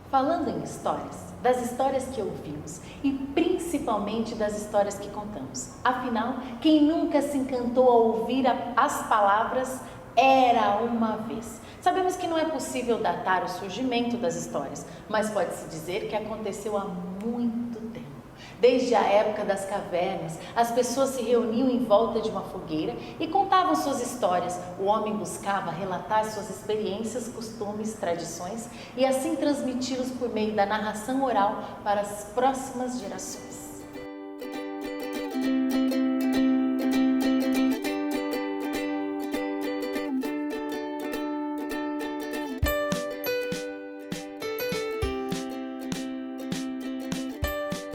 Falando em histórias, das histórias que ouvimos e principalmente das histórias que contamos. Afinal, quem nunca se encantou ao ouvir as palavras "era uma vez"? Sabemos que não é possível datar o surgimento das histórias, mas pode-se dizer que aconteceu há muito tempo. Desde a época das cavernas, as pessoas se reuniam em volta de uma fogueira e contavam suas histórias. O homem buscava relatar suas experiências, costumes, tradições e assim transmiti-los por meio da narração oral para as próximas gerações.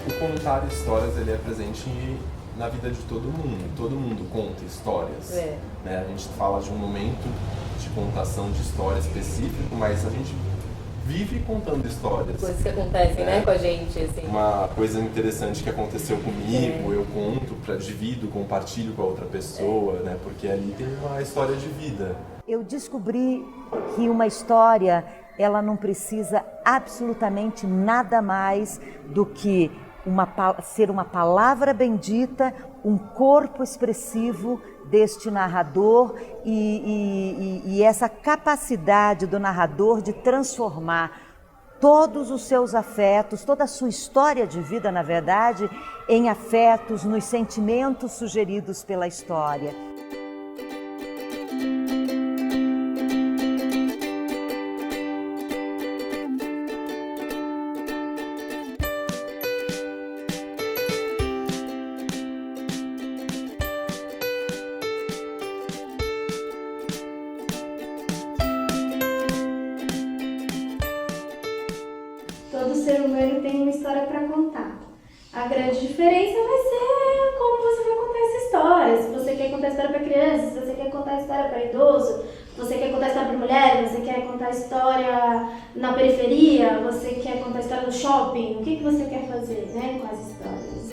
O contar histórias, ele é presente na vida de todo mundo conta histórias. Né? A gente fala de um momento de contação de história específico, mas a gente vive contando histórias. Coisas que acontecem, né, com a gente, assim. Uma coisa interessante que aconteceu comigo, eu conto, divido, compartilho com a outra pessoa, né? Porque ali tem uma história de vida. Eu descobri que uma história, ela não precisa absolutamente nada mais do que ser uma palavra bendita, um corpo expressivo deste narrador e essa capacidade do narrador de transformar todos os seus afetos, toda a sua história de vida, na verdade, em afetos, nos sentimentos sugeridos pela história. Todo ser humano tem uma história para contar. A grande diferença vai ser como você vai contar essa história. Se você quer contar a história para criança, se você quer contar a história para idoso, se você quer contar a história para mulher, você quer contar a história na periferia, você quer contar a história no shopping, o que você quer fazer, né, com as histórias?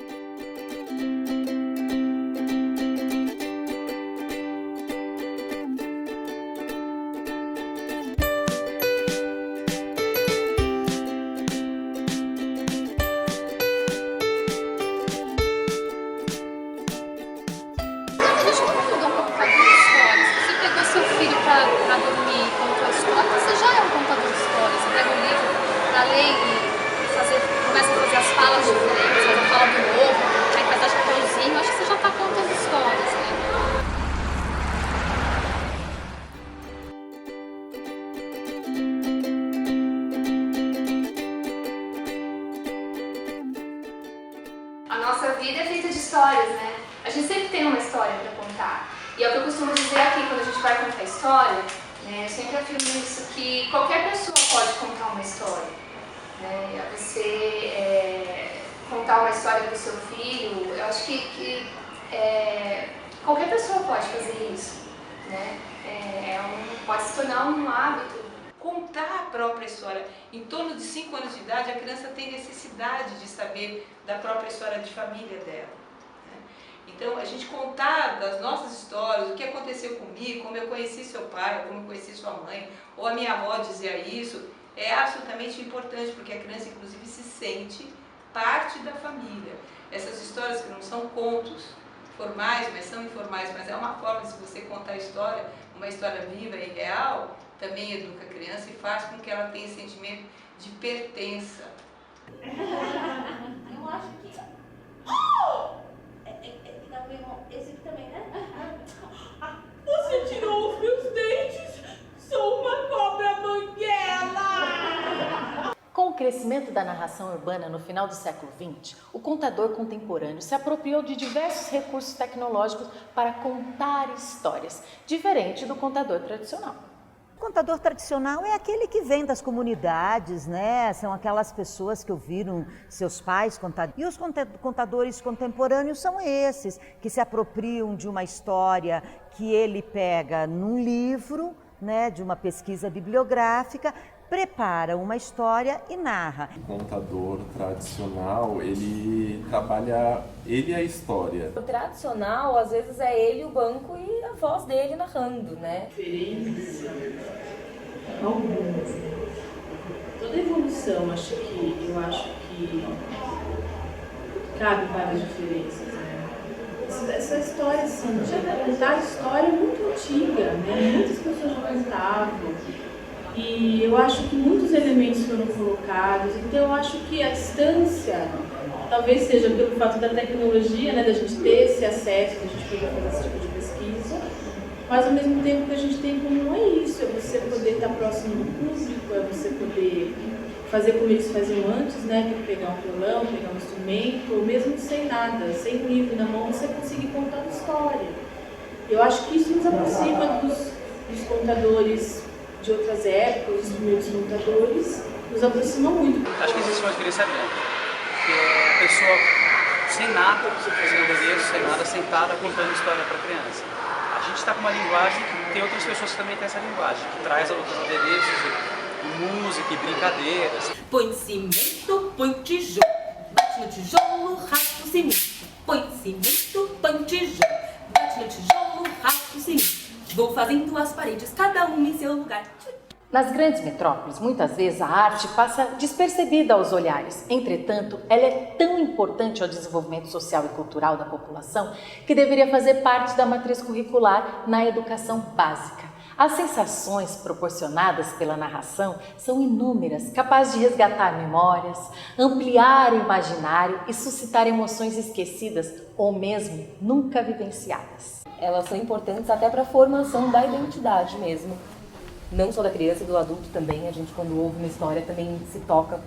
Para dormir e contar a história, você já é um contador de histórias. Você pega um livro para ler e começa a fazer as falas diferentes, faz a fala do novo, aí faz a chapeuzinho, acho que você já está contando histórias, né? A nossa vida é feita de histórias, né? A gente sempre tem uma história para contar. E é o que eu costumo dizer aqui quando a gente vai contar história, né? Eu sempre afirmo isso, que qualquer pessoa pode contar uma história. Né? Você contar uma história para o seu filho, eu acho que qualquer pessoa pode fazer isso. Né? Pode se tornar um hábito. Contar a própria história. Em torno de 5 anos de idade, a criança tem necessidade de saber da própria história de família dela. Então, a gente contar das nossas histórias, o que aconteceu comigo, como eu conheci seu pai, como eu conheci sua mãe, ou a minha avó dizia isso, é absolutamente importante, porque a criança, inclusive, se sente parte da família. Essas histórias que não são contos formais, mas são informais, mas é uma forma de você contar a história, uma história viva e real, também educa a criança e faz com que ela tenha esse sentimento de pertença. Eu acho que... Esse aqui também, né? Você tirou os meus dentes? Sou uma cobra banguela! Com o crescimento conhecimento da narração urbana no final do século XX, o contador contemporâneo se apropriou de diversos recursos tecnológicos para contar histórias, diferente do contador tradicional. O contador tradicional é aquele que vem das comunidades, né? São aquelas pessoas que ouviram seus pais contar. E os contadores contemporâneos são esses, que se apropriam de uma história que ele pega num livro, né, de uma pesquisa bibliográfica, prepara uma história e narra. O contador tradicional, ele trabalha, ele é a história. O tradicional, às vezes, é ele, o banco e a voz dele narrando, né? Diferença alguma. Toda evolução, eu acho que cabe várias diferenças, né? Essa história, assim, contar a história é muito antiga, né? Muitas pessoas já contavam. E eu acho que muitos elementos foram colocados, então eu acho que a distância, talvez seja pelo fato da tecnologia, né, da gente ter esse acesso, da gente poder fazer esse tipo de pesquisa, mas ao mesmo tempo que a gente tem como é isso, é você poder estar próximo do público, é você poder fazer como eles faziam antes, né, que pegar um violão, pegar um instrumento, ou mesmo sem nada, sem um livro na mão, você conseguir contar uma história. Eu acho que isso nos aproxima dos contadores de outras épocas, os primeiros contadores, nos aproxima muito. Acho que existe uma diferença grande, que é a pessoa sem nada, sem adereço, sem nada, sentada contando história para a criança. A gente está com uma linguagem, tem outras pessoas que também têm essa linguagem, que traz outros adereços, música e brincadeiras. Põe cimento, põe tijolo, bate no tijolo, raspa o cimento. Põe cimento, põe tijolo, bate no tijolo, raspa o cimento. Vou fazendo as paredes, cada uma em seu lugar. Nas grandes metrópoles, muitas vezes a arte passa despercebida aos olhares. Entretanto, ela é tão importante ao desenvolvimento social e cultural da população que deveria fazer parte da matriz curricular na educação básica. As sensações proporcionadas pela narração são inúmeras, capazes de resgatar memórias, ampliar o imaginário e suscitar emoções esquecidas ou mesmo nunca vivenciadas. Elas são importantes até para a formação da identidade mesmo. Não só da criança, do adulto também. A gente, quando ouve uma história, também se toca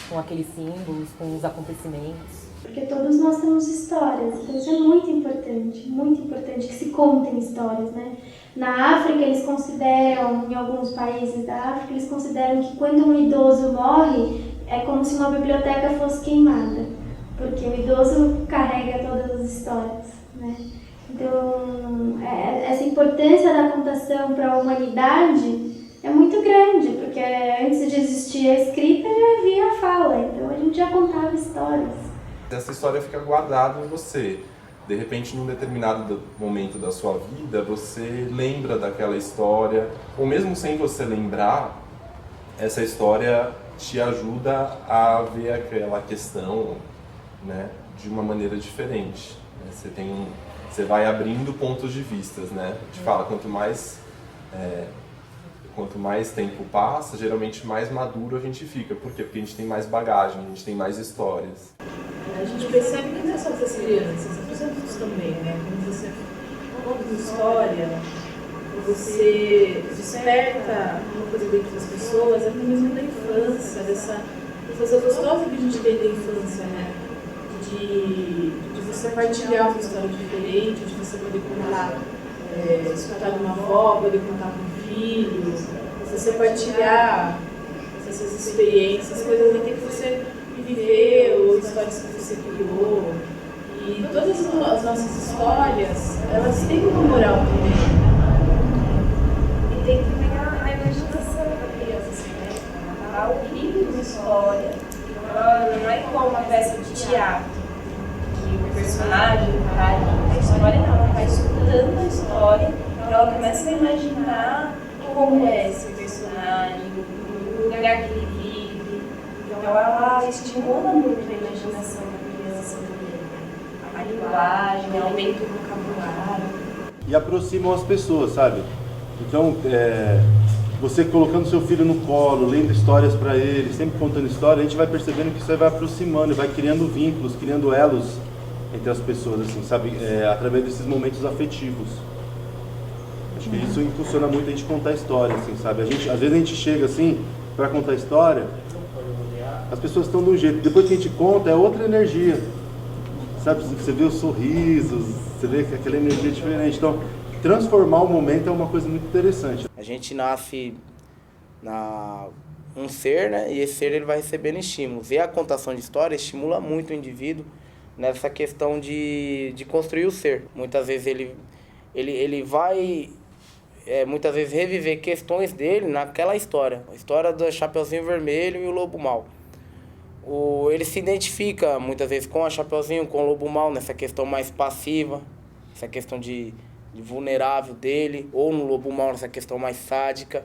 com aqueles símbolos, com os acontecimentos. Porque todos nós temos histórias, então isso é muito importante que se contem histórias, né? Na África, eles consideram, em alguns países da África, eles consideram que quando um idoso morre, é como se uma biblioteca fosse queimada, porque o idoso carrega todas as histórias, né? Então, essa importância da contação para a humanidade é muito grande, porque antes de existir a escrita já havia a fala, então a gente já contava histórias. Essa história fica guardada em você. De repente, num determinado momento da sua vida, você lembra daquela história, ou mesmo sem você lembrar, essa história te ajuda a ver aquela questão, né, de uma maneira diferente. Você vai abrindo pontos de vistas, né? A gente fala, quanto mais tempo passa, geralmente mais maduro a gente fica. Por quê? Porque a gente tem mais bagagem, a gente tem mais histórias. A gente percebe que não é só das crianças, os adultos também, né? Quando você conta uma história, você desperta uma coisa dentro das pessoas, até mesmo da infância, dessa coisa gostosa que a gente tem da infância, né? De você partilhar uma história diferente, de você poder contar, escutar de uma avó, poder contar com um filho, você partilhar essas experiências, coisas até que você viveu, histórias que você criou. E todas as nossas histórias, elas têm uma moral também. E tem que pegar a imaginação da criança, assim, né? O ritmo de uma história, ela não é igual uma peça de teatro, que o personagem está ali. A história não, ela está escutando a história, e ela começa a imaginar como é esse personagem, o lugar que ele vive. Então ela estimula muito a imaginação da criança também. A linguagem, aumenta o vocabulário. E aproximam as pessoas, sabe? Então, você colocando seu filho no colo, lendo histórias para ele, sempre contando história, a gente vai percebendo que isso vai aproximando, vai criando vínculos, criando elos entre as pessoas, assim, sabe? Através desses momentos afetivos. Acho que isso impulsiona muito a gente contar história, assim, sabe? Às vezes a gente chega assim, para contar história, as pessoas estão de um jeito, depois que a gente conta é outra energia, sabe? Você vê os sorrisos, você vê que aquela energia é diferente. Então, transformar o momento é uma coisa muito interessante. A gente nasce um ser, né? E esse ser ele vai recebendo estímulos. E a contação de história estimula muito o indivíduo nessa questão de construir o ser. Muitas vezes ele vai muitas vezes reviver questões dele naquela história. A história do Chapeuzinho Vermelho e o Lobo Mau. Ele se identifica muitas vezes com a Chapeuzinho, com o Lobo Mau, nessa questão mais passiva, essa questão de vulnerável dele, ou no Lobo Mau, nessa questão mais sádica.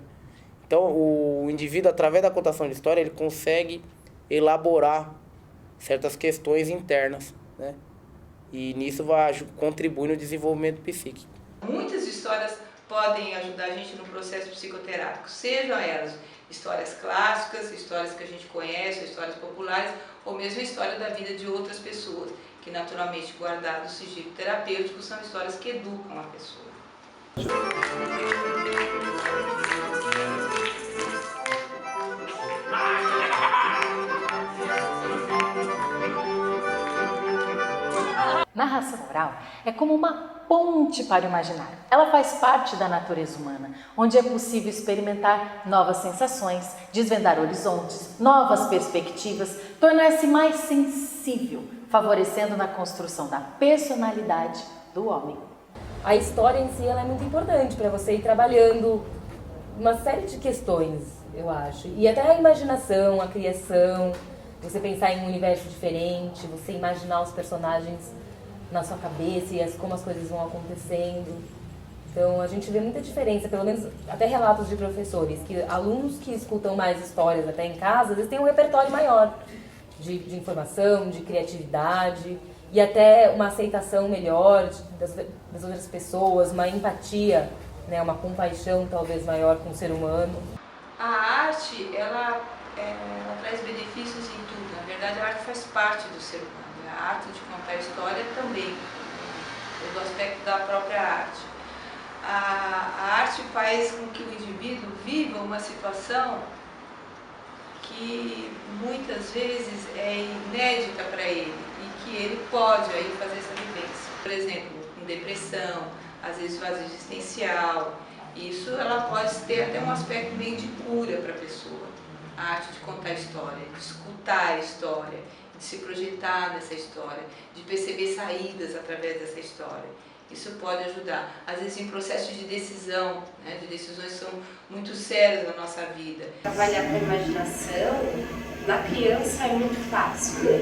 Então, o indivíduo, através da contação de história, ele consegue elaborar certas questões internas, né? E nisso vai contribuir no desenvolvimento psíquico. Muitas histórias podem ajudar a gente no processo psicoterápico, sejam elas histórias clássicas, histórias que a gente conhece, histórias populares, ou mesmo a história da vida de outras pessoas, que naturalmente, guardado o sigilo terapêutico, são histórias que educam a pessoa. Narração oral é como uma ponte para o imaginário. Ela faz parte da natureza humana, onde é possível experimentar novas sensações, desvendar horizontes, novas perspectivas, tornar-se mais sensível, favorecendo na construção da personalidade do homem. A história em si ela é muito importante para você ir trabalhando uma série de questões, eu acho. E até a imaginação, a criação, você pensar em um universo diferente, você imaginar os personagens na sua cabeça e como as coisas vão acontecendo. Então a gente vê muita diferença, pelo menos até relatos de professores, que alunos que escutam mais histórias até em casa, eles têm um repertório maior de informação, de criatividade e até uma aceitação melhor das outras pessoas, uma empatia, né, uma compaixão talvez maior com o ser humano. A arte, ela traz benefícios em tudo. Na verdade, a arte faz parte do ser humano. A arte de contar a história também, do aspecto da própria arte. A arte faz com que o indivíduo viva uma situação que muitas vezes é inédita para ele e que ele pode aí fazer essa vivência. Por exemplo, com depressão, às vezes vazio existencial. Isso ela pode ter até um aspecto meio de cura para a pessoa. A arte de contar a história, de escutar a história, de se projetar nessa história, de perceber saídas através dessa história. Isso pode ajudar. Às vezes em processos de decisão, né, de decisões que são muito sérias na nossa vida. Trabalhar com a imaginação, na criança é muito fácil, né?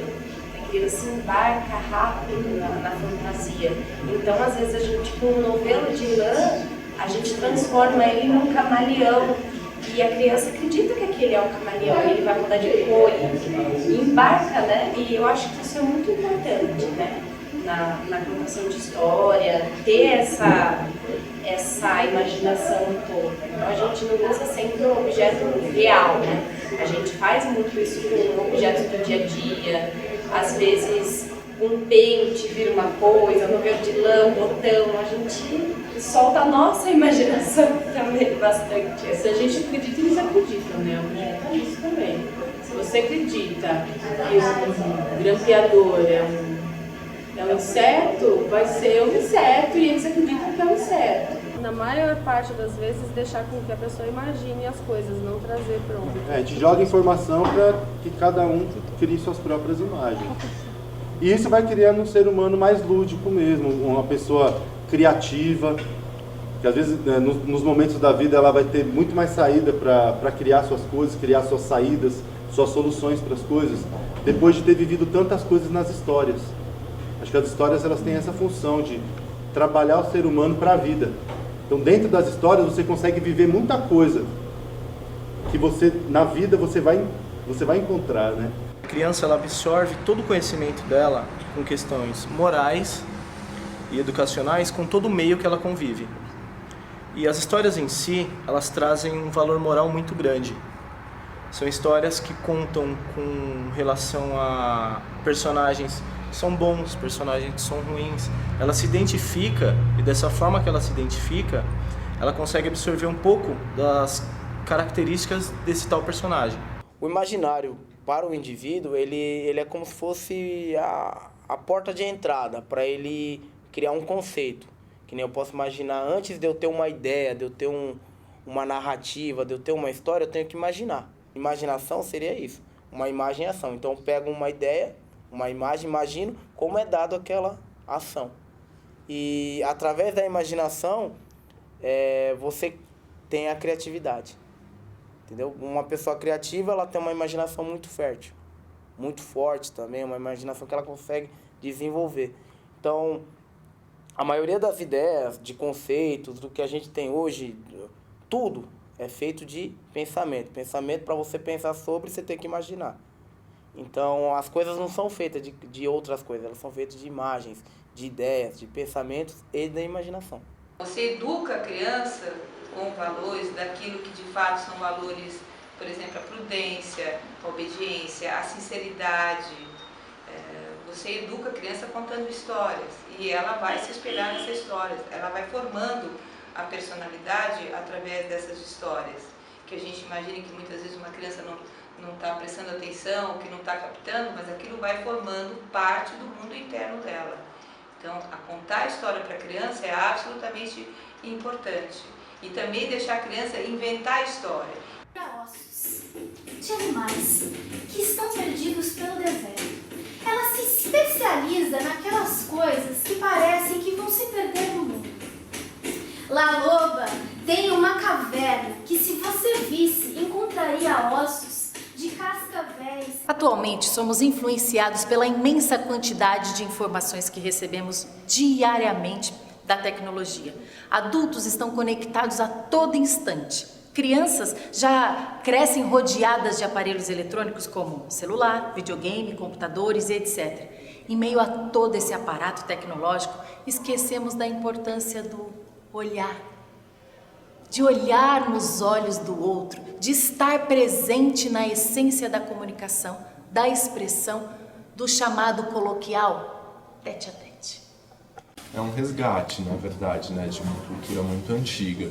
A criança embarca rápido na fantasia. Então, às vezes, a gente, com um novelo de lã, a gente transforma ele num camaleão. E a criança acredita que aquele é um camaleão, ele vai mudar de cor, e embarca, né? E eu acho que isso é muito importante, né? Na contação de história, ter essa imaginação toda. Então a gente não usa sempre um objeto real, né? A gente faz muito isso com objetos do dia a dia. Às vezes um pente vira uma coisa, um novelo de lã, um botão, a gente solta a nossa imaginação também bastante. Se a gente acredita, eles acreditam, né? Acredita nisso também. Se você acredita que um grampeador é um inseto, vai ser um inseto e eles acreditam que é um inseto. Na maior parte das vezes, deixar com que a pessoa imagine as coisas, não trazer pronto. A gente joga informação para que cada um crie suas próprias imagens. E isso vai criando um ser humano mais lúdico mesmo, uma pessoa criativa, que às vezes nos momentos da vida ela vai ter muito mais saída para criar suas coisas, criar suas saídas, suas soluções para as coisas, depois de ter vivido tantas coisas nas histórias. Acho que as histórias elas têm essa função de trabalhar o ser humano para a vida. Então dentro das histórias você consegue viver muita coisa que você na vida você vai encontrar, né? A criança ela absorve todo o conhecimento dela com questões morais e educacionais com todo o meio que ela convive. E as histórias em si, elas trazem um valor moral muito grande. São histórias que contam com relação a personagens que são bons, personagens que são ruins. Ela se identifica e dessa forma que ela se identifica, ela consegue absorver um pouco das características desse tal personagem. O imaginário para o indivíduo, ele é como se fosse a porta de entrada para ele criar um conceito. Que nem eu posso imaginar, antes de eu ter uma ideia, de eu ter uma narrativa, de eu ter uma história, eu tenho que imaginar. Imaginação seria isso, uma imagem e ação. Então eu pego uma ideia, uma imagem, imagino como é dado aquela ação. E através da imaginação, você tem a criatividade. Entendeu? Uma pessoa criativa, ela tem uma imaginação muito fértil, muito forte também, uma imaginação que ela consegue desenvolver. Então, a maioria das ideias, de conceitos, do que a gente tem hoje, tudo é feito de pensamento. Pensamento, para você pensar sobre, você tem que imaginar. Então, as coisas não são feitas de outras coisas, elas são feitas de imagens, de ideias, de pensamentos e da imaginação. Você educa a criança com valores daquilo que de fato são valores, por exemplo, a prudência, a obediência, a sinceridade. Você educa a criança contando histórias e ela vai se espelhar nessas histórias, ela vai formando a personalidade através dessas histórias. Que a gente imagina que muitas vezes uma criança não está prestando atenção, que não está captando, mas aquilo vai formando parte do mundo interno dela. Então, a contar a história para a criança é absolutamente importante. E também deixar a criança inventar a história. Para ossos de animais que estão perdidos pelo deserto. Ela se especializa naquelas coisas que parecem que vão se perder no mundo. La Loba tem uma caverna que, se você visse, encontraria ossos de cascavéis. Atualmente, somos influenciados pela imensa quantidade de informações que recebemos diariamente da tecnologia. Adultos estão conectados a todo instante. Crianças já crescem rodeadas de aparelhos eletrônicos como celular, videogame, computadores, etc. Em meio a todo esse aparato tecnológico, esquecemos da importância do olhar. De olhar nos olhos do outro, de estar presente na essência da comunicação, da expressão, do chamado coloquial tete a tete. É um resgate, na verdade, né, de uma cultura muito antiga.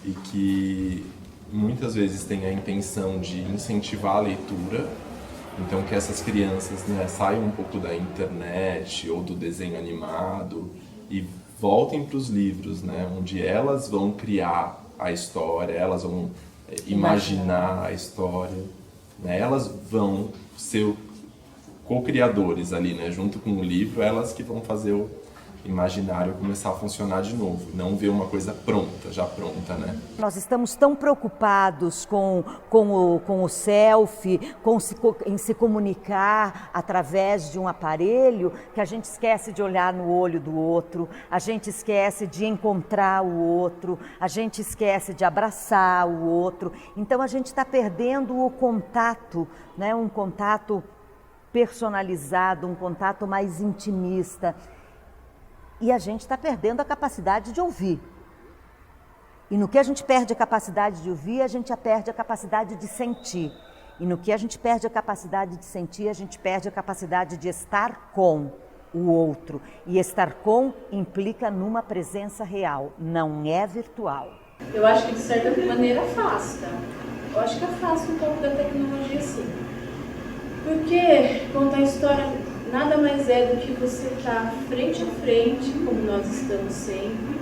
E que muitas vezes tem a intenção de incentivar a leitura, então que essas crianças, né, saiam um pouco da internet ou do desenho animado e voltem para os livros, né, onde elas vão criar a história, elas vão imaginar a história, né, elas vão ser co-criadores ali, né, junto com o livro, elas que vão fazer o imaginário começar a funcionar de novo, não ver uma coisa pronta, já pronta, né? Nós estamos tão preocupados com o selfie, em se comunicar através de um aparelho, que a gente esquece de olhar no olho do outro, a gente esquece de encontrar o outro, a gente esquece de abraçar o outro. Então a gente está perdendo o contato, né? Um contato personalizado, um contato mais intimista. E a gente está perdendo a capacidade de ouvir. E no que a gente perde a capacidade de ouvir, a gente perde a capacidade de sentir. E no que a gente perde a capacidade de sentir, a gente perde a capacidade de estar com o outro. E estar com implica numa presença real, não é virtual. Eu acho que de certa maneira afasta. Eu acho que afasta um pouco da tecnologia, sim. Porque contar história nada mais é do que você estar frente a frente, como nós estamos sempre,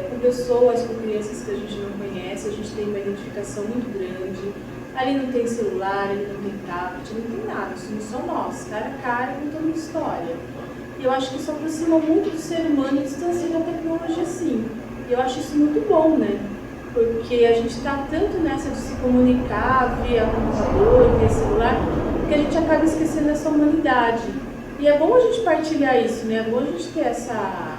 com pessoas, com crianças que a gente não conhece, a gente tem uma identificação muito grande. Ali não tem celular, ali não tem tablet, não tem nada, somos só nós, cara a cara, contando uma história. E eu acho que isso aproxima muito do ser humano e distancia da tecnologia, sim. E eu acho isso muito bom, né? Porque a gente está tanto nessa de se comunicar via computador, via celular, que a gente acaba esquecendo essa humanidade. E é bom a gente partilhar isso, né? É bom a gente ter essa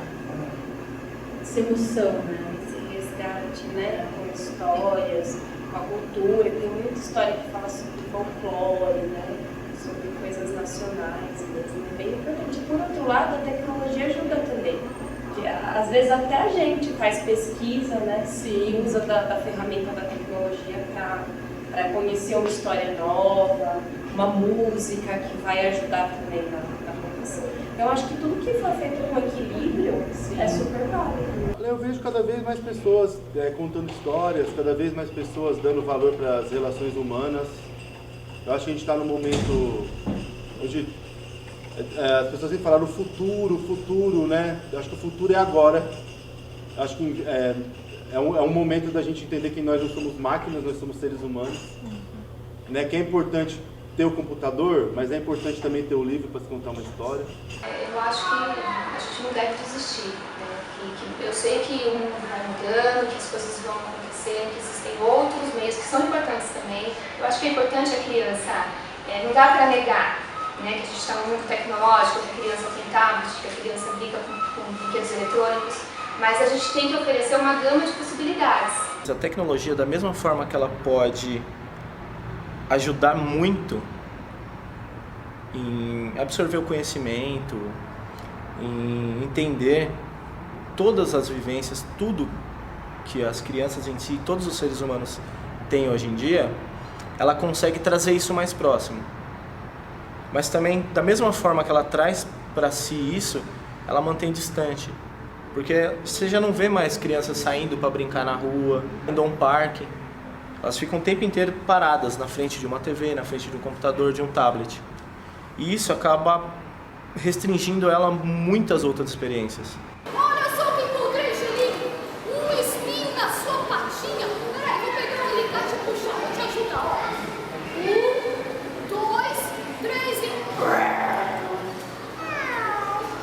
emoção, né? Esse resgate, né? Com histórias, com a cultura. Tem muita história que fala sobre folclore, né? Sobre coisas nacionais mesmo. É bem importante. Por outro lado, a tecnologia ajuda também. Porque, às vezes até a gente faz pesquisa, né? E usa da ferramenta da tecnologia para conhecer uma história nova, uma música que vai ajudar também na contação. Eu acho que tudo que for feito com equilíbrio é super válido. Eu vejo cada vez mais pessoas contando histórias, cada vez mais pessoas dando valor para as relações humanas. Eu acho que a gente está num momento onde as pessoas sempre falaram o futuro, né? Eu acho que o futuro é agora. Eu acho que é um momento da gente entender que nós não somos máquinas, nós somos seres humanos. Né? Que é importante ter o computador, mas é importante também ter o livro para se contar uma história. Eu acho que a gente não deve desistir. Né? Eu sei que o mundo vai mudando, que as coisas vão acontecer, que existem outros meios que são importantes também. Eu acho que é importante a criança, não dá para negar, né, que a gente está num mundo tecnológico, que a criança tem tablet, que a criança brinca com brinquedos eletrônicos, mas a gente tem que oferecer uma gama de possibilidades. A tecnologia, da mesma forma que ela pode ajudar muito em absorver o conhecimento, em entender todas as vivências, tudo que as crianças em si, todos os seres humanos têm hoje em dia, ela consegue trazer isso mais próximo. Mas também, da mesma forma que ela traz para si isso, ela mantém distante. Porque você já não vê mais crianças saindo para brincar na rua, indo a um parque. Elas ficam o tempo inteiro paradas na frente de uma TV, na frente de um computador, de um tablet. E isso acaba restringindo ela a muitas outras experiências. Olha só o que encontrei, Julinho! Um espinho na sua patinha. Peraí, vou pegar um alicate e puxar, vou te ajudar, ó. 1, 2, 3 e...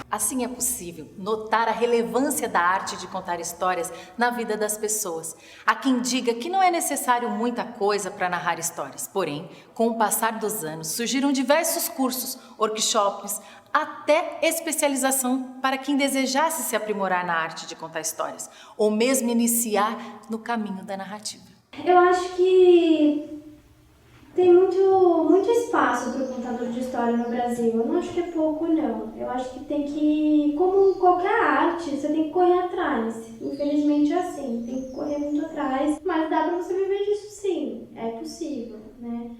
Assim é possível notar a relevância da arte de contar histórias na vida das pessoas. Há quem diga que não é necessário muita coisa para narrar histórias. Porém, com o passar dos anos, surgiram diversos cursos, workshops, até especialização para quem desejasse se aprimorar na arte de contar histórias, ou mesmo iniciar no caminho da narrativa. Eu acho que tem muito espaço para o contador de história no Brasil. Eu não acho que é pouco, não. Eu acho que tem que, como qualquer arte, você tem que correr atrás. Infelizmente é assim, tem que correr muito atrás. Mas dá para você viver disso sim, é possível, né?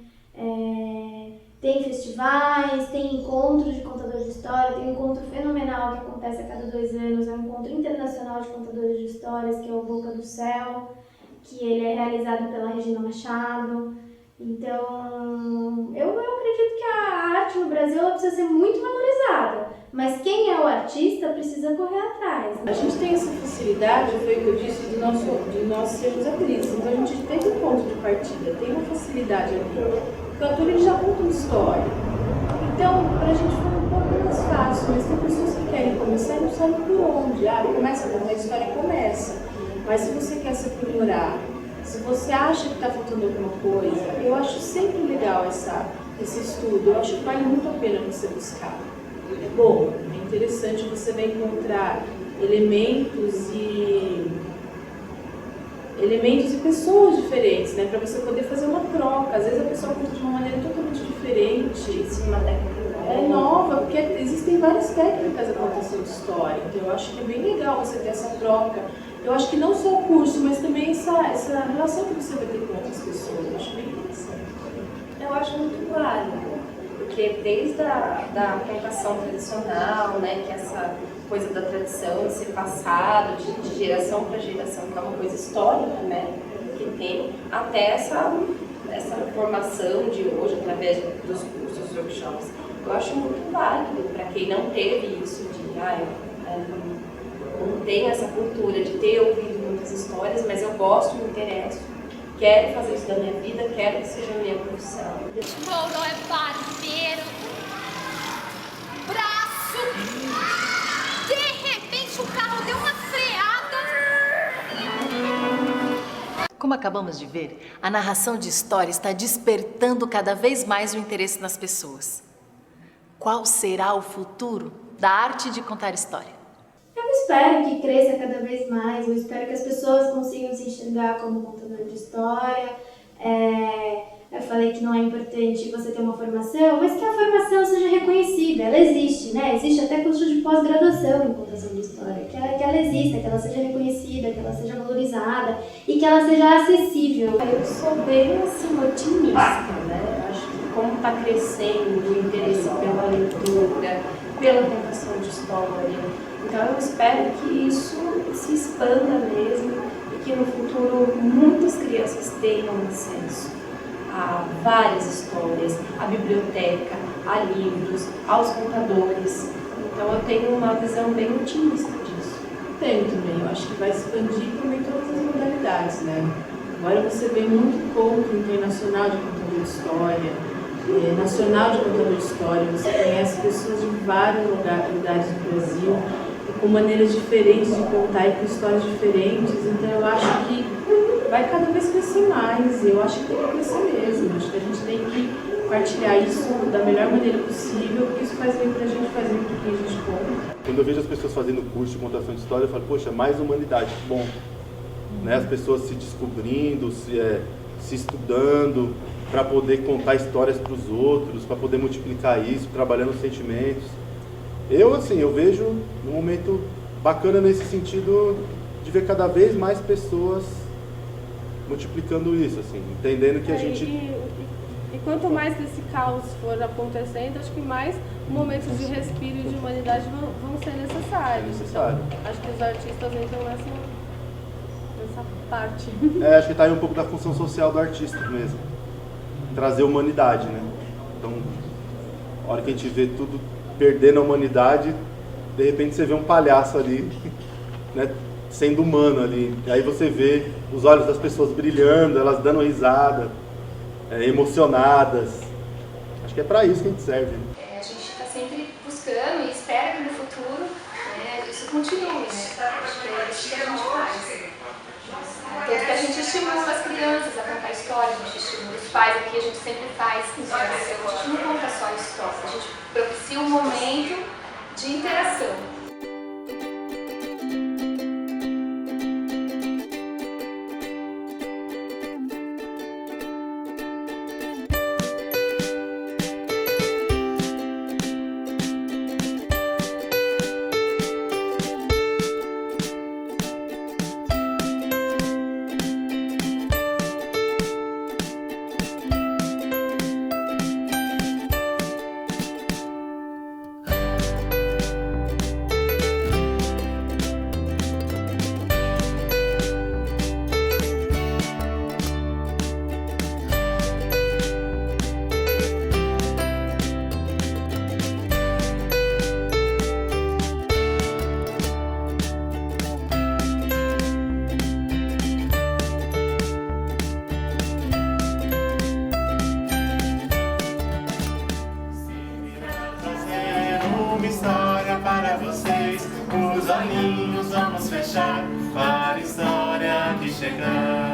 Tem festivais, tem encontros de contadores de história, tem um encontro fenomenal que acontece a cada 2 anos, é um encontro internacional de contadores de histórias, que é o Boca do Céu, que ele é realizado pela Regina Machado. Então, eu acredito que a arte no Brasil ela precisa ser muito valorizada, mas quem é o artista precisa correr atrás. A gente tem essa facilidade, foi o que eu disse, de nós sermos atrizes, então a gente tem um ponto de partida, tem uma facilidade ali. O cantor ele já conta uma história, então para a gente foi um pouco mais fácil, mas tem pessoas que querem começar e não sabem por onde. Começa a contar a história, começa, mas se você quer se aprimorar, se você acha que está faltando alguma coisa, eu acho sempre legal esse estudo, eu acho que vale muito a pena você buscar. É bom, é interessante, você vai encontrar elementos e pessoas diferentes, né, para você poder fazer uma troca. Às vezes a pessoa conta de uma maneira totalmente diferente, uma técnica nova, porque existem várias técnicas da contação de história, então eu acho que é bem legal você ter essa troca. Eu acho que não só o curso, mas também essa relação que você vai ter com outras pessoas, eu acho bem interessante. Eu acho muito válido, porque desde a contação tradicional, né, que é essa coisa da tradição de ser passado de geração para geração, que é uma coisa histórica, né, que tem, até essa formação de hoje, através dos cursos, workshops, eu acho muito válido para quem não teve isso de, não tenho essa cultura de ter ouvido muitas histórias, mas eu gosto, me interesso, quero fazer isso da minha vida, quero que seja a minha profissão. Morou é parceiro, braço, de repente o carro deu uma freada. Como acabamos de ver, a narração de história está despertando cada vez mais o interesse nas pessoas. Qual será o futuro da arte de contar história? Eu espero que cresça cada vez mais, eu espero que as pessoas consigam se enxergar como contador de história. Eu falei que não é importante você ter uma formação, mas que a formação seja reconhecida, ela existe, né? Existe até curso de pós-graduação em contação de história, que ela exista, que ela seja reconhecida, que ela seja valorizada e que ela seja acessível. Eu sou bem assim, otimista, né? Acho que como está crescendo o interesse pela leitura, pela contação de história, então eu espero que isso se expanda mesmo e que no futuro muitas crianças tenham acesso a várias histórias, à biblioteca, a livros, aos contadores. Então eu tenho uma visão bem otimista disso. Tenho também, eu acho que vai expandir também todas as modalidades, né? Agora você vê muito encontro internacional de contador de história, nacional de contador de história, você conhece pessoas de vários lugares do Brasil, com maneiras diferentes de contar e com histórias diferentes, então eu acho que vai cada vez crescer mais, e eu acho que tem que crescer mesmo, acho que a gente tem que partilhar isso da melhor maneira possível, porque isso faz bem pra gente, faz bem pra quem a gente conta. Quando eu vejo as pessoas fazendo curso de contação de história, eu falo, poxa, mais humanidade, que bom. Né? As pessoas se descobrindo, se estudando, para poder contar histórias para os outros, para poder multiplicar isso, trabalhando os sentimentos. Eu vejo um momento bacana nesse sentido de ver cada vez mais pessoas multiplicando isso, assim, entendendo que a gente... E quanto mais desse caos for acontecendo, acho que mais momentos de respiro e de humanidade vão ser necessários. Então, acho que os artistas entram nessa parte. Acho que está aí um pouco da função social do artista mesmo. Trazer humanidade, né? Então, a hora que a gente vê tudo perdendo a humanidade, de repente você vê um palhaço ali, né, sendo humano ali. E aí você vê os olhos das pessoas brilhando, elas dando risada, emocionadas. Acho que é para isso que a gente serve. A gente está sempre buscando e espera que no futuro isso continue, né? Acho que é isso que a gente faz. Tanto que a gente estimula as crianças a contar histórias, a gente estimula os pais, aqui a gente sempre faz interação, a gente não conta só histórias, a gente propicia um momento de interação. Para vocês, os olhinhos vamos fechar para a história que chegar.